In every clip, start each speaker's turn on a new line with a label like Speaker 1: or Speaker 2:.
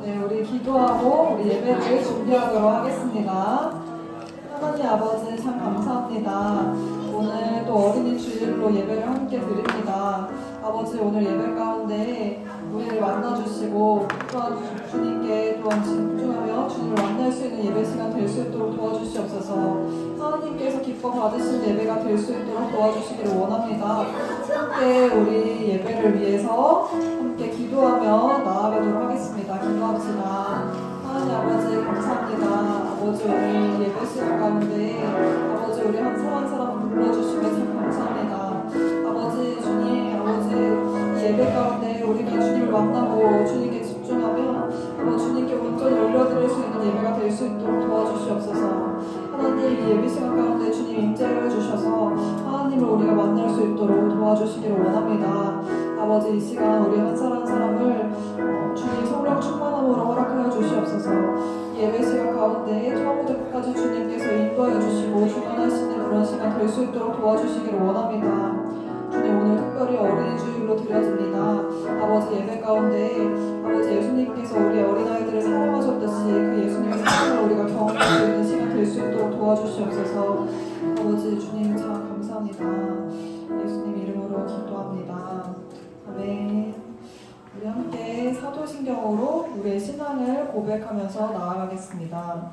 Speaker 1: 네, 우리 기도하고 우리 예배를 준비하도록 하겠습니다. 하나님 아버지 참 감사합니다. 오늘 또 어린이 주일로 예배를 함께 드립니다. 아버지 오늘 예배 가운데 우리를 만나주시고 또한 주님께 또한 집중하며 주님을 만날 수 있는 예배 시간 될 수 있도록 도와주시옵소서. 하나님께서 기뻐 받으신 예배가 될 수 있도록 도와주시기를 원합니다. 함께 우리 예배를 위해서 함께 기도하며 나아가도록 하겠습니다. 기도합시다. 하나님 아버지 감사합니다. 아버지 오늘 예배 시간 가운데 아버지 우리 한 사람 한 사람 불러주시면 참 감사합니다. 아버지 주님 아버지 이 예배 가운데 우리가 주님을 만나고 주님께 집중하며 아버지 주님께 온전히 올려드릴 수 있는 예배가 될 수 있도록 도와주시옵소서. 하나님 이 예배 시간 가운데 주님 임재를 주셔서 하나님을 우리가 만날 수 있도록 도와주시기를 원합니다. 아버지 이 시간 우리 한 사람 한 사람을 주님 성령 충만함으로 허락하여 주시옵소서. 예배 시간 가운데 처음부터 끝까지 주님께서 인도하여 주시고 주관하시는 그런 시간 될 수 있도록 도와주시기를 원합니다. 주님 오늘 특별히 어린이 주일로 드려집니다. 아버지 예배 가운데 아버지 예수님께서 우리 어린아이들을 사랑하셨듯이 그 예수님의 사랑을 우리가 경험할 수 있는 시간 될 수 있도록 도와주시옵소서. 아버지 주님 참 감사합니다. 예수님 이름으로 기도합니다. 아멘. 우리 함께 사도신경으로 우리의 신앙을 고백하면서 나아가겠습니다.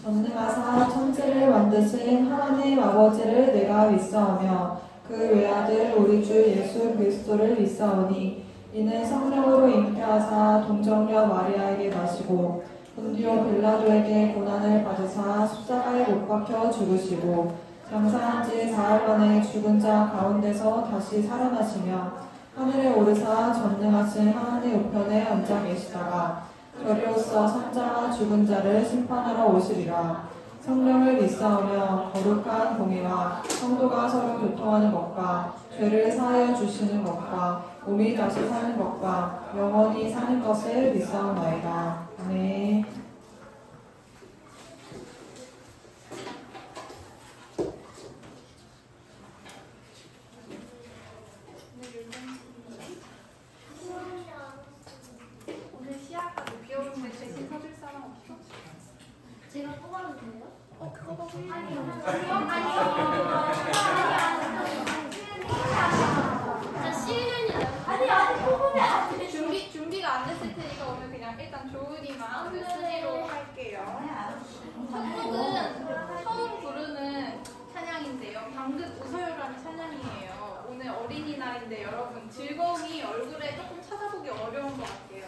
Speaker 1: 전능하사 천지를 만드신 하나님 아버지를 내가 믿사오며 그 외아들 우리 주 예수 그리스도를 믿사오니 이는 성령으로 잉태하사 동정녀 마리아에게 나시고 본디오 빌라도에게 고난을 받으사 십자가에 못 박혀 죽으시고 장사한 지 사흘 만에 죽은 자 가운데서 다시 살아나시며 하늘에 오르사 전능하신 하나님 우편에 앉아 계시다가 저리로서 산자와 죽은 자를 심판하러 오시리라. 성령을 믿사오며 거룩한 공의와 성도가 서로 교통하는 것과 죄를 사하여 주시는 것과 몸이 다시 사는 것과 영원히 사는 것을 믿사오나이다. 아멘.
Speaker 2: 오늘 시아까지 비 오는데 대신 사줄 사람 없어?
Speaker 3: 제가 뽑아도 돼요? 아니 뽑으면 안 돼.
Speaker 2: 준비가 안 됐을 테니까 오늘 그냥 일단 조은이만 순위로 할게요. 첫 곡은 처음 부르는 찬양인데요. 방금 웃어요라는 찬양이에요. 오늘 어린이날인데 여러분 즐거움이 얼굴에 조금 찾아보기 어려운 것 같아요.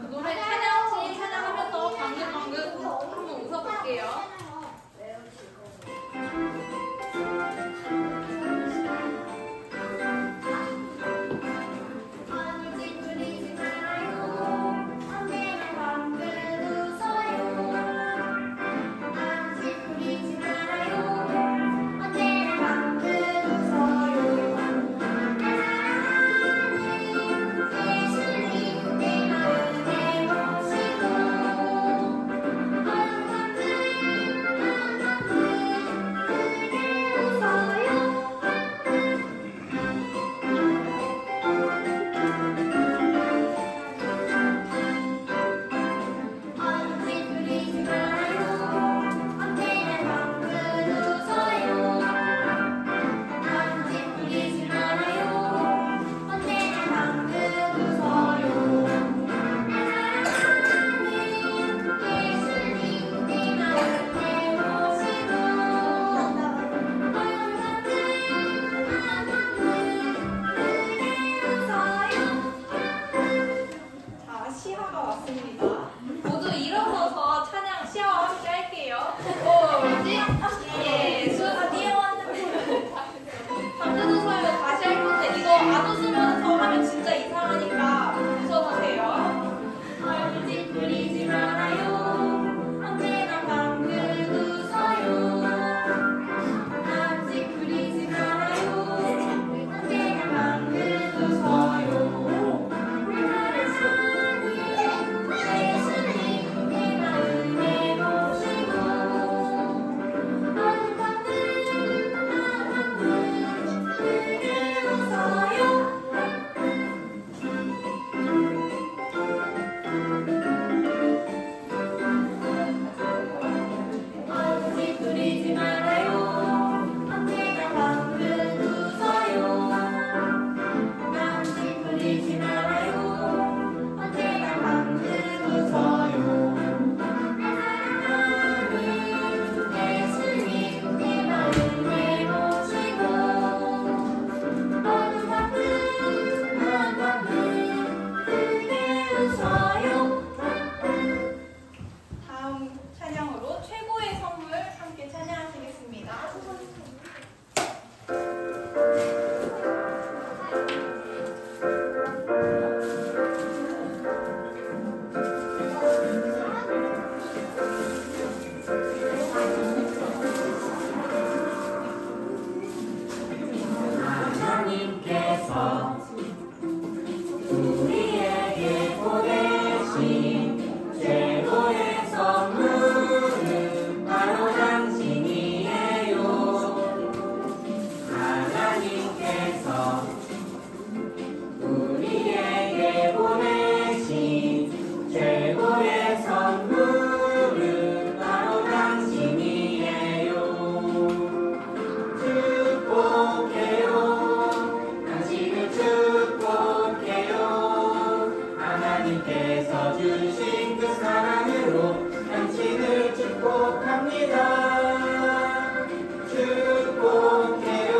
Speaker 2: 노래 찬양하면서 방금 한번 웃어볼게요.
Speaker 4: 하나님께서 주신 그 사랑으로 당신을 축복합니다. 축복해요.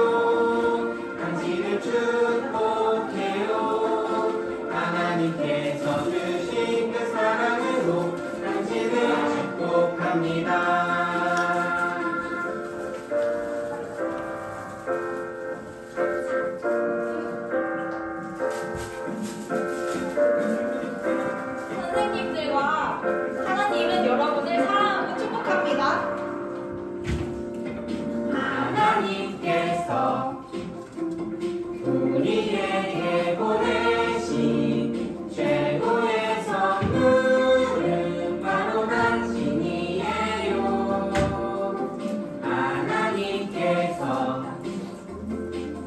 Speaker 4: 당신을 축복해요. 하나님께서 주신 그 사랑으로 당신을 축복합니다.
Speaker 2: 선생님들과 하나님은 여러분을 사랑하고 축복합니다.
Speaker 4: 하나님께서 우리에게 보내신 최고의 선물은 바로 당신이에요. 하나님께서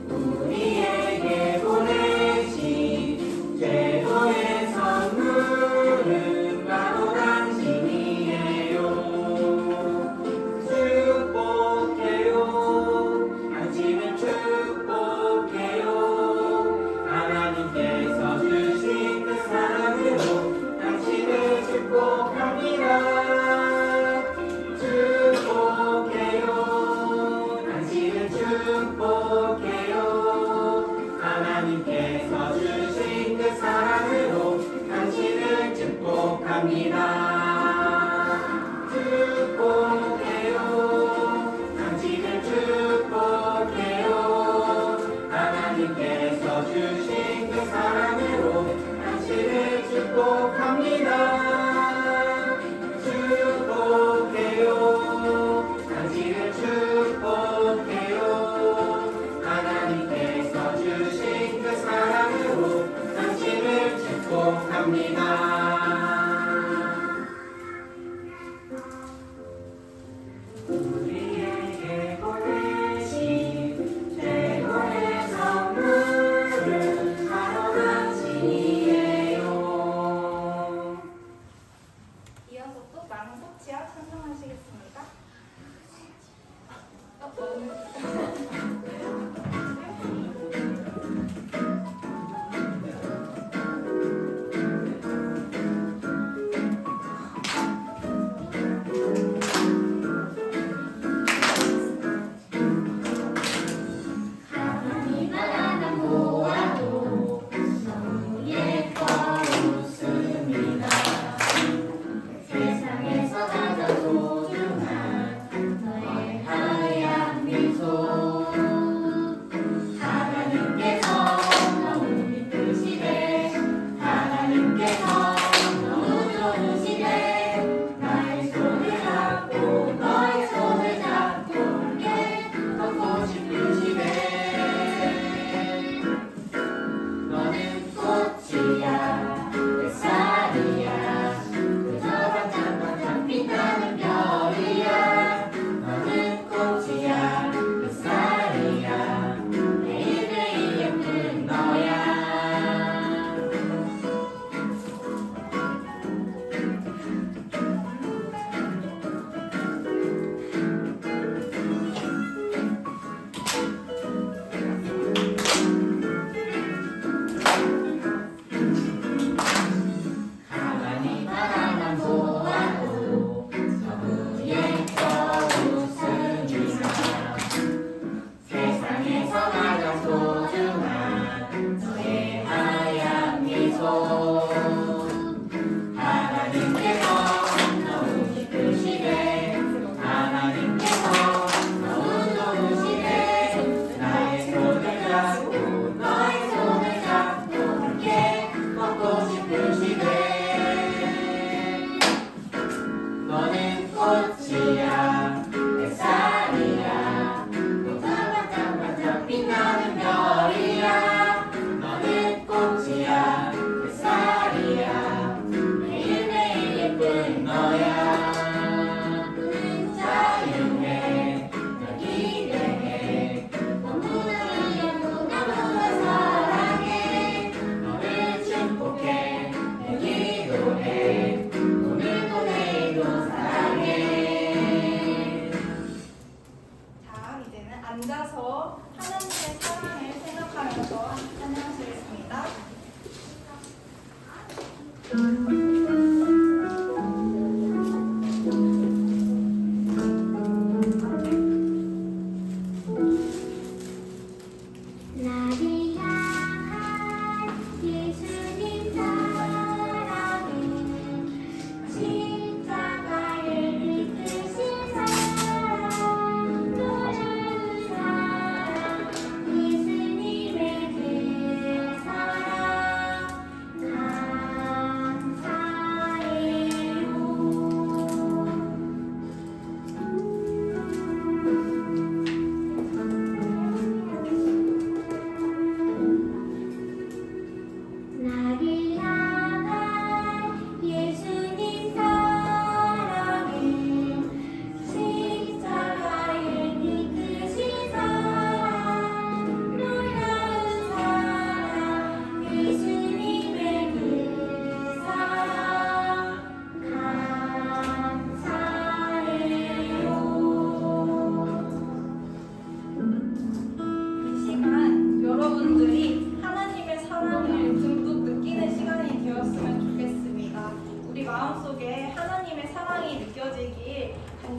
Speaker 4: 우리에게 보내신 최고의 선물은 바로 당신이에요. 축복해요. 당신을 축복해요. 하나님께서 주신 그 사랑으로 당신을 축복합니다. 축복해요. 당신을 축복해요. 하나님께서 주신 그 사랑으로 당신을 축복합니다. 축복해요. 당신을 축복해요. 하나님께서 주신 그 사랑으로 당신을 축복합니다. 축복해요. 당신을 축복해요. 하나님께서 주신 그 사랑으로 당신을 축복합니다.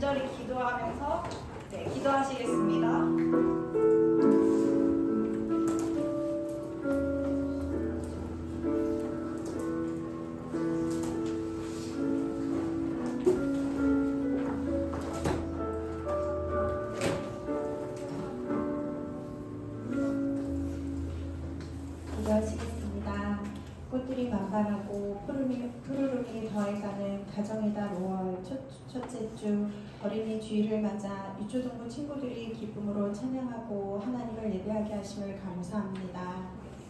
Speaker 2: 간절히 기도하면서 기도하시겠습니다.
Speaker 5: 기도하시겠습니다. 꽃들이 만발하고 푸르름이 더해가는 가정이다 5월 첫째 주 어린이 주일을 맞아 유초동부 친구들이 기쁨으로 찬양하고 하나님을 예배하게 하심을 감사합니다.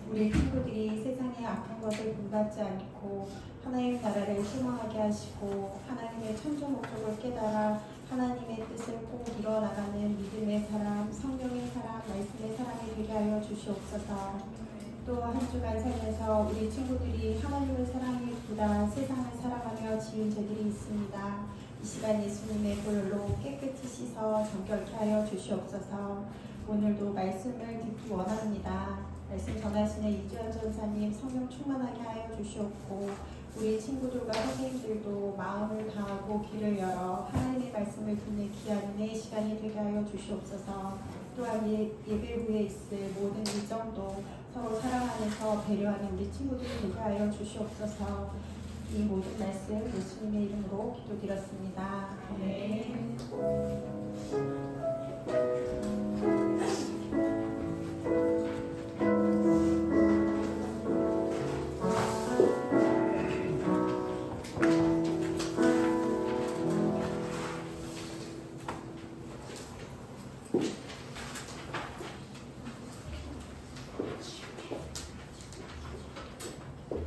Speaker 5: 우리 친구들이 세상의 악한 것을 본받지 않고 하나님의 나라를 희망하게 하시고 하나님의 천주 목적을 깨달아 하나님의 뜻을 꼭 이뤄나가는 믿음의 사람, 성령의 사람, 말씀의 사람이 되게 하여 주시옵소서. 또 한 주간 살면서 우리 친구들이 하나님을 사랑하기보다 세상을 사랑하며 지은 죄들이 있습니다. 이 시간 예수님의 보혈로 깨끗이 씻어 정결케 하여 주시옵소서. 오늘도 말씀을 듣기 원합니다. 말씀 전하시는 이주연 전사님 성령 충만하게 하여 주시옵고 우리 친구들과 선생님들도 마음을 다하고 귀를 열어 하나님의 말씀을 듣는 귀한 은혜의 시간이 되게 하여 주시옵소서. 또한 예배 후에 있을 모든 일정도 서로 사랑하면서 배려하는 우리 친구들이 되게 하여 주시옵소서. 이 모든 말씀 예수님의 이름으로 기도드렸습니다. 아멘.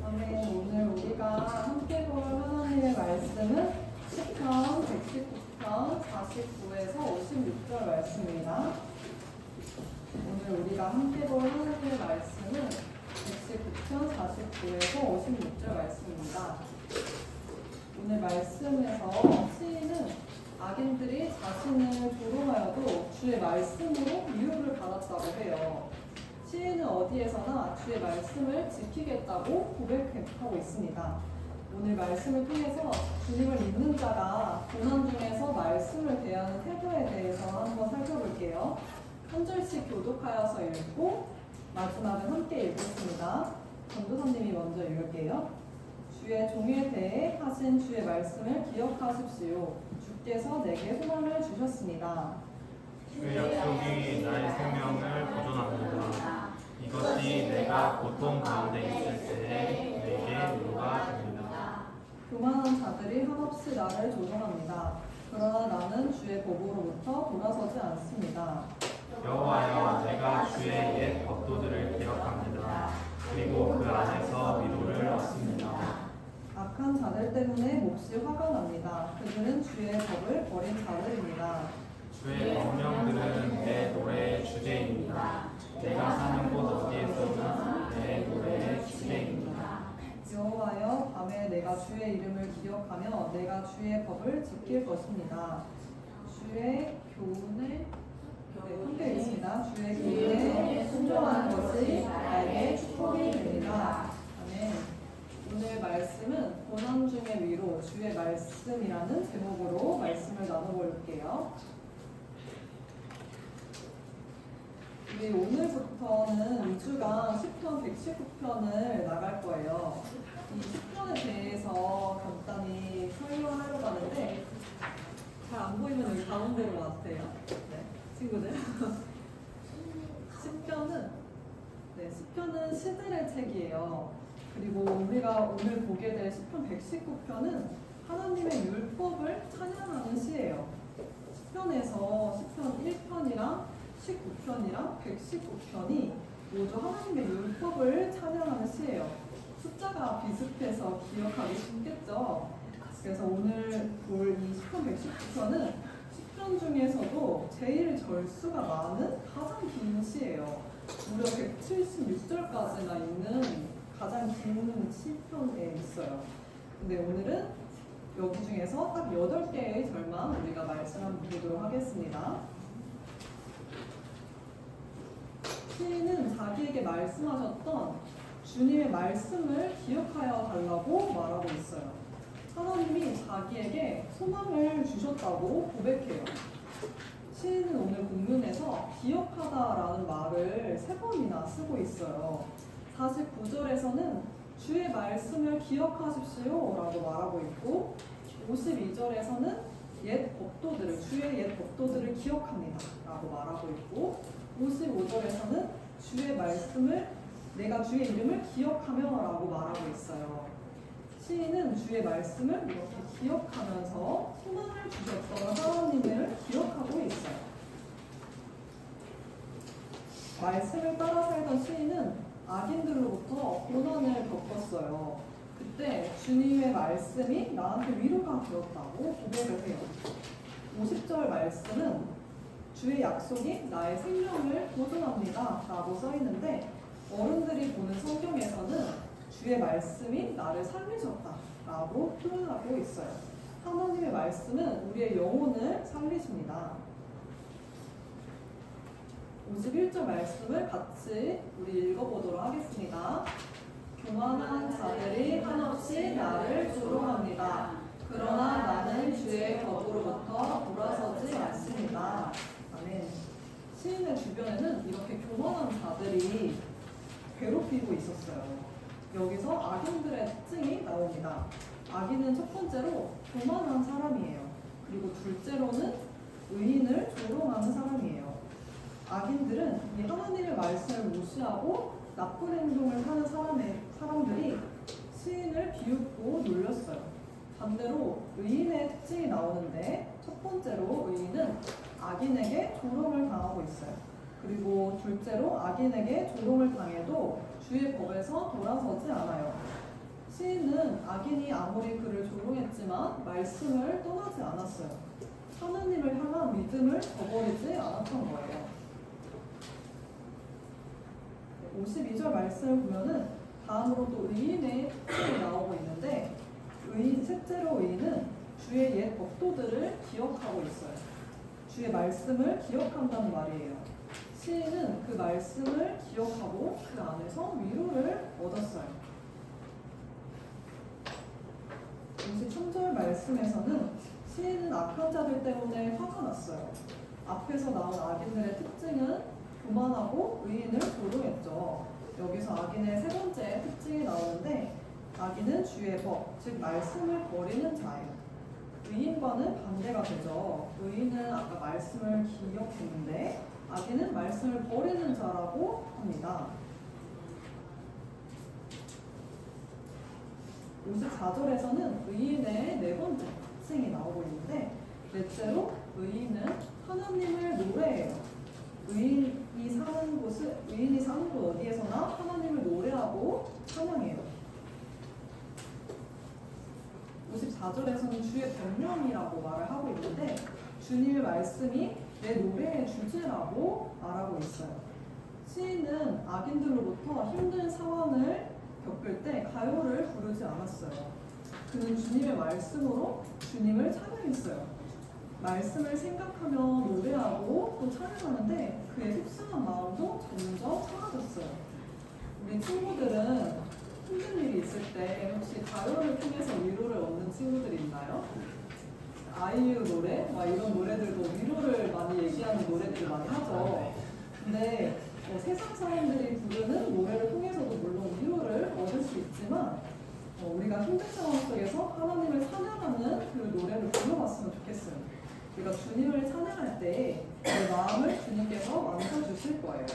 Speaker 1: 오늘 우리가 함께 볼 하나님의 말씀은 시편 119편 49에서 56절 말씀입니다. 오늘 우리가 함께 볼 하나님의 말씀은 119편 49에서 56절 말씀입니다. 오늘 말씀에서 시인은 악인들이 자신을 조롱하여도 주의 말씀으로 위로를 받았다고 해요. 시인은 어디에서나 주의 말씀을 지키겠다고 고백하고 있습니다. 오늘 말씀을 통해서 주님을 믿는 자가 고난 중에서 말씀을 대하는 태도에 대해서 한번 살펴볼게요. 한 절씩 교독하여서 읽고 마지막은 함께 읽겠습니다. 전도사님이 먼저 읽을게요. 주의 종에 대해 하신 주의 말씀을 기억하십시오. 주께서 내게 소망을 주셨습니다.
Speaker 6: 그 약속이 나의 생명을 보존합니다. 이것이 내가 고통 가운데 있을 때에 내게 위로가 됩니다.
Speaker 1: 교만한 자들이 한없이 나를 조종합니다. 그러나 나는 주의 법으로부터 돌아서지 않습니다.
Speaker 6: 여호와여, 내가 주의 옛 법도들을 기억합니다. 그리고 그 안에서 위로를 얻습니다.
Speaker 1: 악한 자들 때문에 몹시 화가 납니다. 그들은 주의 법을 버린 자들입니다.
Speaker 6: 주의 법령들은 내 노래의 주제입니다. 내가 사는 곳 어디에서나 내 노래의 주제입니다.
Speaker 1: 여호와여, 밤에 내가 주의 이름을 기억하며 내가 주의 법을 지킬 것입니다. 주의 교훈에 함께 읽습니다. 주의 교훈에 순종하는 것이 나에게 축복이 됩니다. 아멘. 오늘 말씀은 고난 중의 위로 주의 말씀이라는 제목으로 말씀을 나눠볼게요. 우리 오늘부터는 2주간 10편 119편을 나갈 거예요. 이 10편에 대해서 간단히 설명하려고 하는데 잘 안 보이면 여기 가운데로 와주세요. 네, 친구들. 10편은 시들의 책이에요. 그리고 우리가 오늘 보게 될 10편 119편은 하나님의 율법을 찬양하는 시예요. 10편에서 10편 1편이랑 19편이랑 119편이 모두 하나님의 율법을 찬양하는 시예요. 숫자가 비슷해서 기억하기 쉽겠죠? 그래서 오늘 볼 이 10편 119편은 10편 중에서도 제일 절수가 많은 가장 긴 시예요. 무려 176절까지나 있는 가장 긴 시편에 있어요. 근데 오늘은 여기 중에서 딱 8개의 절만 우리가 말씀 한번 보도록 하겠습니다. 시인은 자기에게 말씀하셨던 주님의 말씀을 기억하여 달라고 말하고 있어요. 하나님의 하나님이 자기에게 소망을 주셨다고 고백해요. 시인은 오늘 본문에서 기억하다라는 말을 3번이나 쓰고 있어요. 49절에서는 주의 말씀을 기억하십시오 라고 말하고 있고 52절에서는 옛 법도들을 주의 옛 법도들을 기억합니다 라고 말하고 있고 55절에서는 주의 말씀을 내가 주의 이름을 기억하며 라고 말하고 있어요. 시인은 주의 말씀을 이렇게 기억하면서 소망을 주셨던 하나님을 기억하고 있어요. 말씀을 따라 살던 시인은 악인들로부터 고난을 겪었어요. 그때 주님의 말씀이 나한테 위로가 되었다고 고백을 해요. 50절 말씀은 주의 약속이 나의 생명을 보존합니다 라고 써있는데 어른들이 보는 성경에서는 주의 말씀이 나를 살리셨다 라고 표현하고 있어요. 하나님의 말씀은 우리의 영혼을 살리십니다. 51절 말씀을 같이 우리 읽어보도록 하겠습니다. 교만한 자들이 한없이 나를 조롱합니다. 그러나 나는 주의 법으로부터 돌아서지 않습니다. 아멘. 시인의 주변에는 이렇게 교만한 자들이 괴롭히고 있었어요. 여기서 악인들의 특징이 나옵니다. 악인은 첫 번째로 교만한 사람이에요. 그리고 둘째로는 의인을 조롱하는 사람이에요. 악인들은 이 하나님의 말씀을 무시하고 나쁜 행동을 하는 사람들이 시인을 비웃고 놀렸어요. 반대로 의인의 특징이 나오는데 첫 번째로 의인은 악인에게 조롱을 당하고 있어요. 그리고 둘째로 악인에게 조롱을 당해도 주의 법에서 돌아서지 않아요. 시인은 악인이 아무리 그를 조롱했지만 말씀을 떠나지 않았어요. 하나님을 향한 믿음을 저버리지 않았던 거예요. 52절 말씀을 보면은 다음으로 또 의인의 특징이 나오고 있는데 셋째로 의인은 주의 옛 법도들을 기억하고 있어요. 주의 말씀을 기억한다는 말이에요. 시인은 그 말씀을 기억하고 그 안에서 위로를 얻었어요. 53절 말씀에서는 시인은 악한 자들 때문에 화가 났어요. 앞에서 나온 악인들의 특징은 교만하고 의인을 조롱했죠. 여기서 악인의 세 번째 특징이 나오는데 악인은 주의 법, 즉 말씀을 버리는 자예요. 의인과는 반대가 되죠. 의인은 아까 말씀을 기억했는데 악인은 말씀을 버리는 자라고 합니다. 54절에서는 의인의 네 번째 특징이 나오고 있는데 넷째로 의인은 하나님을 노래해요. 의인이 사는 곳 어디에서나 하나님을 노래하고 찬양해요. 54절에서는 주의 변명이라고 말을 하고 있는데 주님의 말씀이 내 노래의 주제라고 말하고 있어요. 시인은 악인들로부터 힘든 상황을 겪을 때 가요를 부르지 않았어요. 그는 주님의 말씀으로 주님을 찬양했어요. 말씀을 생각하며 노래하고 또 찬양하는데 그의 속상한 마음도 점점 사라졌어요. 우리 친구들은 힘든 일이 있을 때 혹시 가요를 통해서 위로를 얻는 친구들이 있나요? 아이유 노래? 막 이런 노래들도 위로를 많이 얘기하는 노래들을 많이 하죠. 근데 세상 사람들이 부르는 노래를 통해서도 물론 위로를 얻을 수 있지만 우리가 힘든 상황 속에서 하나님을 찬양하는 그 노래를 불러봤으면 좋겠어요. 우리가 주님을 찬양할 때 내 마음을 주님께서 만져주실 거예요.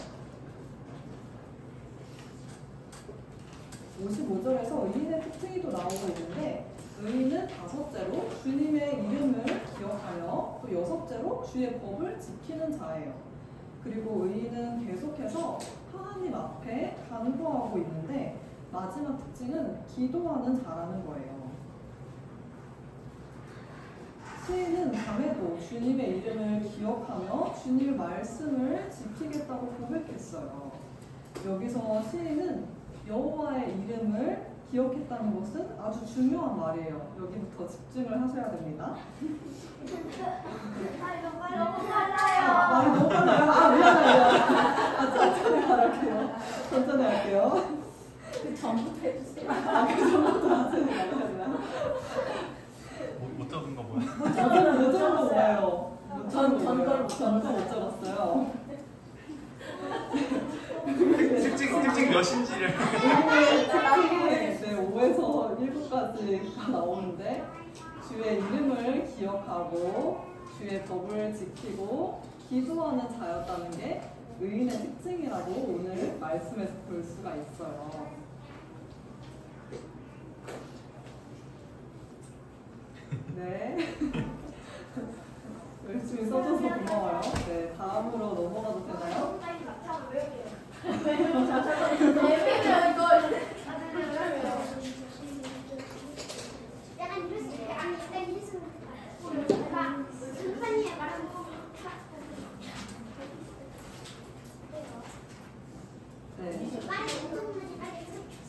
Speaker 1: 55절에서 의인의 특징이 나오고 있는데 의인은 다섯째로 주님의 이름을 기억하며 또 여섯째로 주의 법을 지키는 자예요. 그리고 의인은 계속해서 하나님 앞에 간구하고 있는데 마지막 특징은 기도하는 자라는 거예요. 시인은 밤에도 주님의 이름을 기억하며 주님의 말씀을 지키겠다고 고백했어요. 여기서 시인은 여호와의 이름을 기억했다는 것은 아주 중요한 말이에요. 여기부터 집중을 하셔야 됩니다.
Speaker 3: 너무 빨라요.
Speaker 1: 말이 너무 빨라요. 미안해요. 천천히 말할게요. 천천히 할게요.
Speaker 2: 그 전부터 해주세요.
Speaker 1: 그 전부터 하시는 거예요. 주의 이름을 기억하고 주의 법을 지키고 기도하는 자였다는 게 의인의 특징이라고 오늘 말씀에서 볼 수가 있어요. 네. 열심히 써줘서 고마워요. 네, 다음으로 넘어가도 되나요? 네.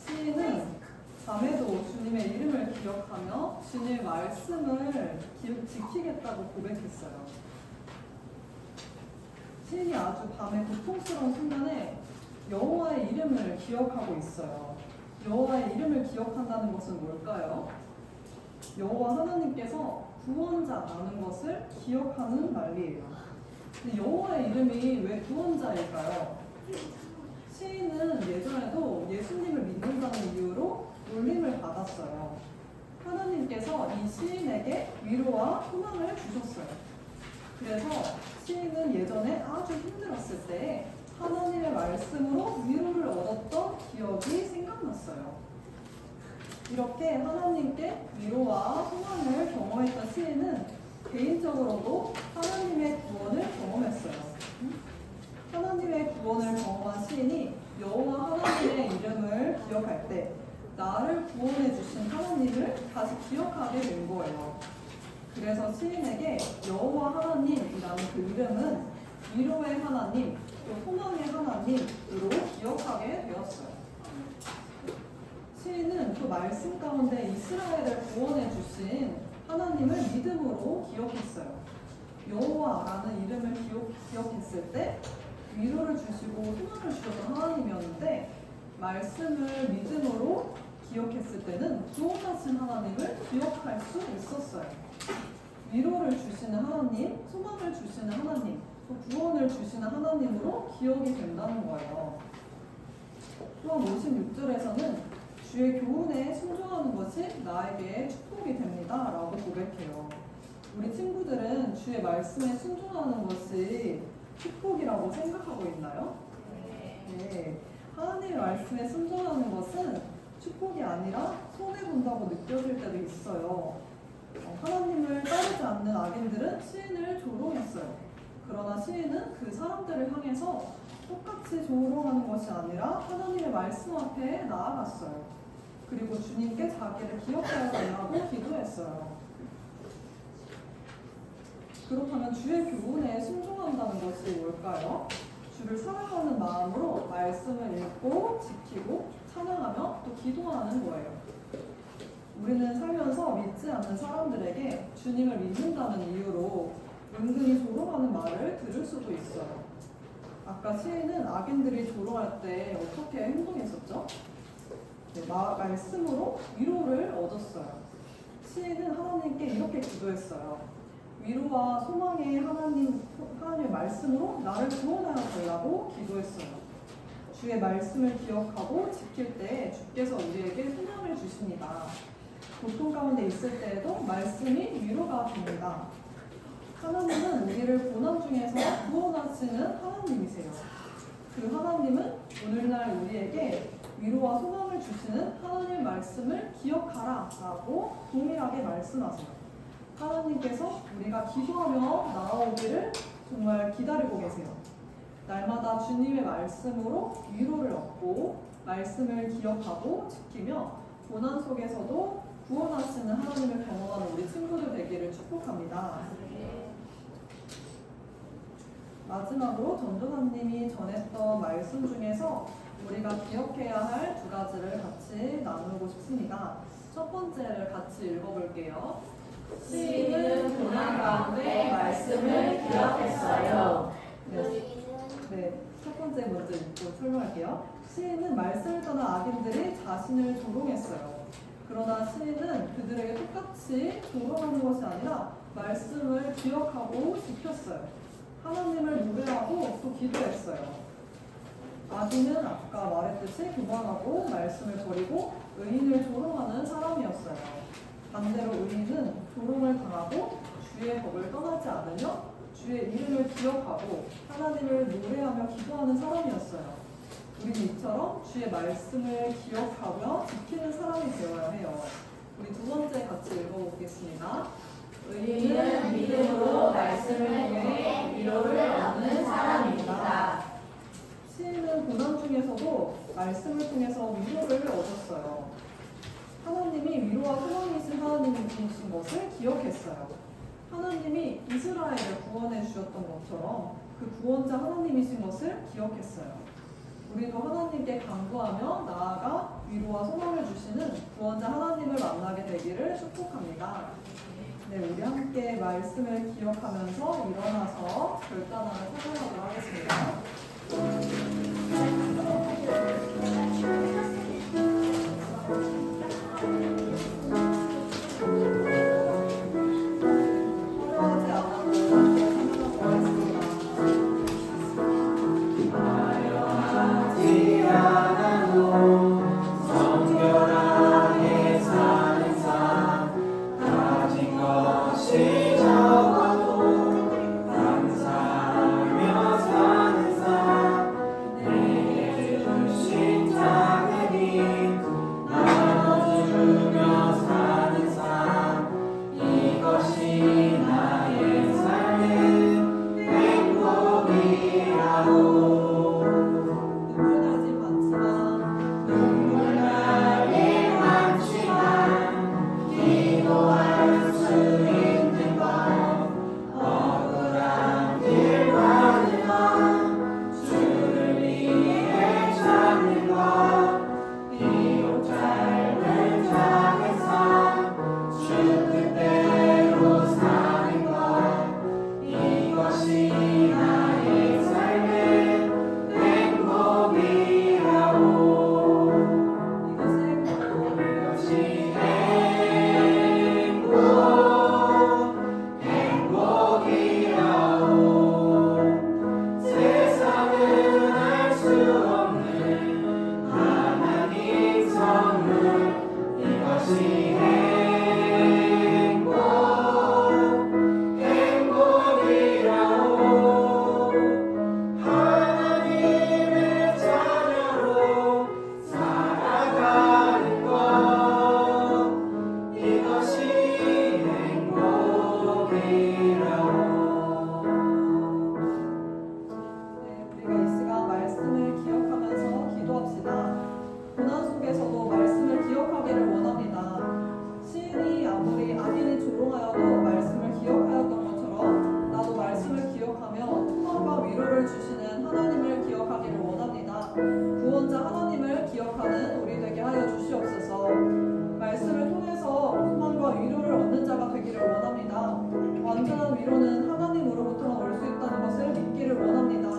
Speaker 1: 시인은 밤에도 주님의 이름을 기억하며 주님의 말씀을 지키겠다고 고백했어요. 시인이 아주 밤의 고통스러운 순간에 여호와의 이름을 기억하고 있어요. 여호와의 이름을 기억한다는 것은 뭘까요? 여호와 하나님께서 구원자라는 것을 기억하는 말이에요. 근데 여호와의 이름이 왜 구원자일까요? 시인은 예전에도 예수님을 믿는다는 이유로 놀림을 받았어요. 하나님께서 이 시인에게 위로와 소망을 주셨어요. 그래서 시인은 예전에 아주 힘들었을 때 하나님의 말씀으로 위로를 얻었던 기억이 생각났어요. 이렇게 하나님께 위로와 소망을 경험했던 시인은 개인적으로도 하나님의 구원을 경험했어요. 하나님의 구원을 경험한 시인이 여호와 하나님의 이름을 기억할 때 나를 구원해 주신 하나님을 다시 기억하게 된 거예요. 그래서 시인에게 여호와 하나님이라는 그 이름은 위로의 하나님, 또 소망의 하나님으로 기억하게 되었어요. 시인은 그 말씀 가운데 이스라엘을 구원해 주신 하나님을 믿음으로 기억했어요. 여호와라는 이름을 기억했을 때 위로를 주시고 소망을 주셨던 하나님이었는데 말씀을 믿음으로 기억했을 때는 구원하신 하나님을 기억할 수 있었어요. 위로를 주시는 하나님, 소망을 주시는 하나님, 또 구원을 주시는 하나님으로 기억이 된다는 거예요. 또한 56절에서는 주의 교훈에 순종하는 것이 나에게 축복이 됩니다 라고 고백해요. 우리 친구들은 주의 말씀에 순종하는 것이 축복이라고 생각하고 있나요? 네. 하나님의 말씀에 순종하는 것은 축복이 아니라 손해본다고 느껴질 때도 있어요. 하나님을 따르지 않는 악인들은 시인을 조롱했어요. 그러나 시인은 그 사람들을 향해서 똑같이 조롱하는 것이 아니라 하나님의 말씀 앞에 나아갔어요. 그리고 주님께 자기를 기억하여 달라고 기도했어요. 그렇다면 주의 교훈에 순종한다는 것이 뭘까요? 주를 사랑하는 마음으로 말씀을 읽고 지키고 찬양하며 또 기도하는 거예요. 우리는 살면서 믿지 않는 사람들에게 주님을 믿는다는 이유로 은근히 조롱하는 말을 들을 수도 있어요. 아까 시인은 악인들이 조롱할 때 어떻게 행동했었죠? 네, 말씀으로 위로를 얻었어요. 시인은 하나님께 이렇게 기도했어요. 위로와 소망의 하나님의 말씀으로 나를 구원하여 달라고 기도했어요. 주의 말씀을 기억하고 지킬 때 주께서 우리에게 소망을 주십니다. 고통 가운데 있을 때에도 말씀이 위로가 됩니다. 하나님은 우리를 고난 중에서 구원하시는 하나님이세요. 그 하나님은 오늘날 우리에게 위로와 소망을 주시는 하나님의 말씀을 기억하라 라고 동일하게 말씀하세요. 하나님께서 우리가 기도하며 나아오기를 정말 기다리고 계세요. 날마다 주님의 말씀으로 위로를 얻고 말씀을 기억하고 지키며 고난 속에서도 구원하시는 하나님을 경험하는 우리 친구들 되기를 축복합니다. 마지막으로 전도사님이 전했던 말씀 중에서 우리가 기억해야 할 두 가지를 같이 나누고 싶습니다. 첫 번째를 같이 읽어볼게요.
Speaker 3: 시인은 고난 가운데 말씀을 기억했어요.
Speaker 1: 네, 첫 번째 먼저 읽고 설명할게요. 시인은 말씀을 떠난 악인들이 자신을 조롱했어요. 그러나 시인은 그들에게 똑같이 조롱하는 것이 아니라 말씀을 기억하고 지켰어요. 하나님을 노래하고 또 기도했어요. 악인은 아까 말했듯이 교만하고 말씀을 버리고 의인을 조롱하는 사람이었어요. 반대로 의인은 조롱을 당하고 주의 법을 떠나지 않으며 주의 이름을 기억하고 하나님을 노래하며 기도하는 사람이었어요. 우리는 이처럼 주의 말씀을 기억하며 지키는 사람이 되어야 해요. 우리 두 번째 같이 읽어보겠습니다.
Speaker 3: 의인은 믿음으로 말씀을 통해 위로를 얻는 사람입니다.
Speaker 1: 시인은 고난 중에서도 말씀을 통해서 위로를 얻었어요. 하나님이 위로와 소망이신 하나님이신 것을 기억했어요. 하나님이 이스라엘을 구원해 주셨던 것처럼 그 구원자 하나님이신 것을 기억했어요. 우리도 하나님께 간구하며 나아가 위로와 소망을 주시는 구원자 하나님을 만나게 되기를 축복합니다. 네, 우리 함께 말씀을 기억하면서 일어나서 결단하며 찬양하도록 하겠습니다. 화려하지 않아도 찬양하도록 하겠습니다.
Speaker 4: 화려하지 않아도 성결하게 사는 삶 가진 것이 적어도 감사하며 사는 삶 내게 주신 작은 힘 나눠주며 사는 삶 이것이 나의 삶의 행복이라고
Speaker 1: 눈물 나진 많지만
Speaker 4: 기도할 수 있는 것 억울한 길 많은 것 주를 위해 찾는 것 비록 짧은 작은 삶 주 뜻대로 사는 것 이것이 나의 삶의 행복이라고 이것이 행복이라고 세상은 알 수 없는 하나님 선물 이것이 행복이라고 하나님의 자녀로 살아가는 것 이것이 행복이라고
Speaker 1: 네, 우리가 이 시간 말씀을 기억하면서 기도합시다. 고난 속에서도 말씀을 기억하기를 원합니다. 시인이 아무리 악인이 조롱하여도 말씀을 기억하였던 것처럼 나도 말씀을 기억하며 소망과 위로를 주시는 하나님을 기억하기를 원합니다. 구원자 하나님을 기억하는 우리 되게 하여 주시옵소서. 말씀을 통해서 소망과 위로를 얻는 자가 되기를 원합니다. 완전한 위로는 하나님으로부터만 올 수 있다는 것을 믿기를 원합니다.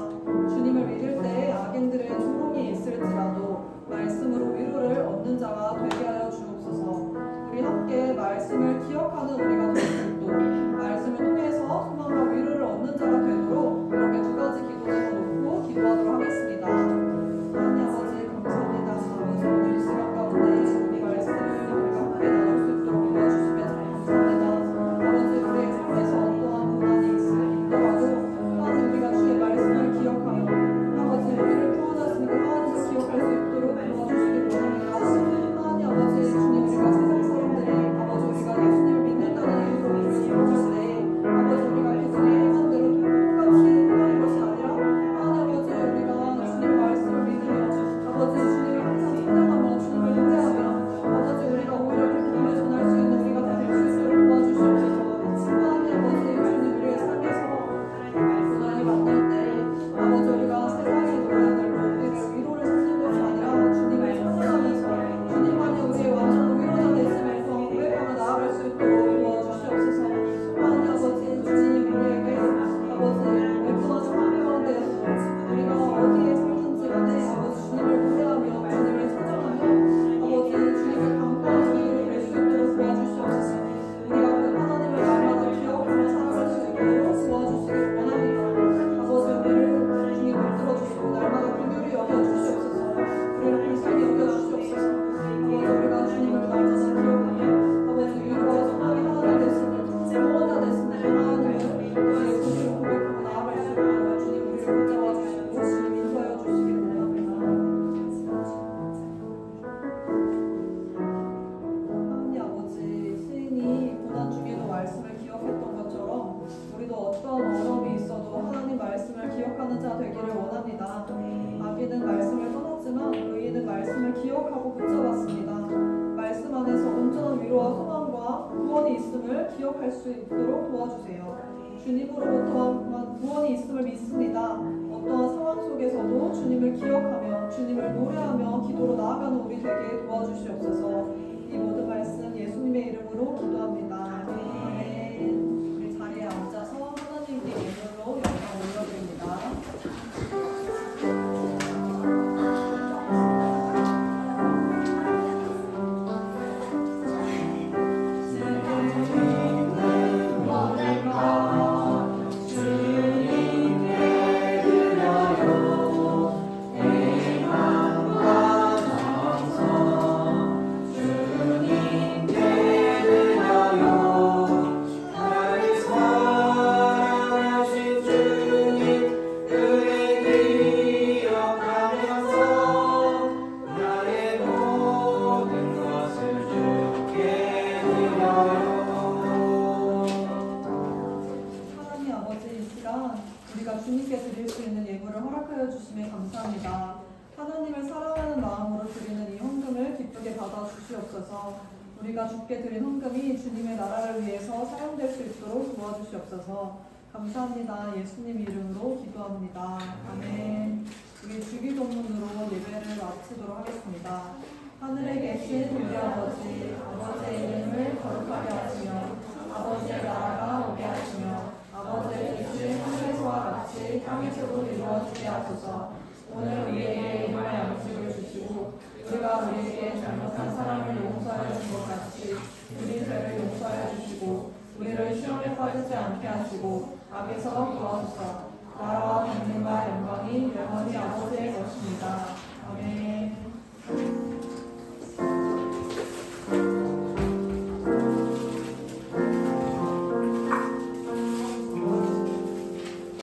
Speaker 1: 주님을 믿을 때 악인들의 조롱이 있을지라도 말씀으로 위로를 얻는 자가 되게 하여 주옵소서. 우리 함께 말씀을 기억하는 우리가 될 수 있도록 말씀을 통해서 소망과 위로를 얻는 자가 되도록 이렇게 두 가지 기도를 놓고 기도하도록 하겠습니다. 하나님 아버지 감사합니다. 아버지 오늘 이 시간 가운데 우리 말씀을 우리가 함께 나눌 수 있도록 도와주시면 감사합니다. 아버지 우리의 삶에서 어떠한 고난이 있더라도 하나님 우리가 주의 말씀을 기억하며 아버지 우리를 구원하시는 그 하나님을 기억할 수 있도록 도와주시기 원합니다. 하나님 아버지 주님 우리가 세상 사람들이 아버지 우리가 예수님을 믿는다는 있음을 기억할 수 있도록 도와주세요. 주님으로부터 구원이 있음을 믿습니다. 어떠한 상황 속에서도 주님을 기억하며 주님을 노래하며 기도로 나아가는 우리 되게 도와주시옵소서. 이 모든 말씀 예수님의 이름으로 기도합니다. 아멘. 우리 자리에 앉아서 하나님께 예물로 영광 올려드립니다. 우리가 주님께 드릴 수 있는 예물을 허락하여 주심에 감사합니다. 하나님을 사랑하는 마음으로 드리는 이 헌금을 기쁘게 받아 주시옵소서. 우리가 주께 드린 헌금이 주님의 나라를 위해서 사용될 수 있도록 도와주시옵소서. 감사합니다. 예수님 이름으로 기도합니다. 아멘. 우리 주기도문으로 예배를 마치도록 하겠습니다. 하늘에 계신 우리 아버지, 아버지의 이름을 거룩하게 하시며 아버지의 나라가 오게 하시며 아버지의 뜻을 하늘에서와 같이 땅에서도 이루어지게 하소서. 오늘 우리에게 일용할 양식을 주시고 우리가 우리에게 잘못한 사람을 용서하여 준 것 같이 우리 죄를 용서하여 주시고 우리를 시험에 빠지지 않게 하시고 악에서 구하소서. 나라와 권능과 영광이 영원히 아버지의 것입니다. 아멘.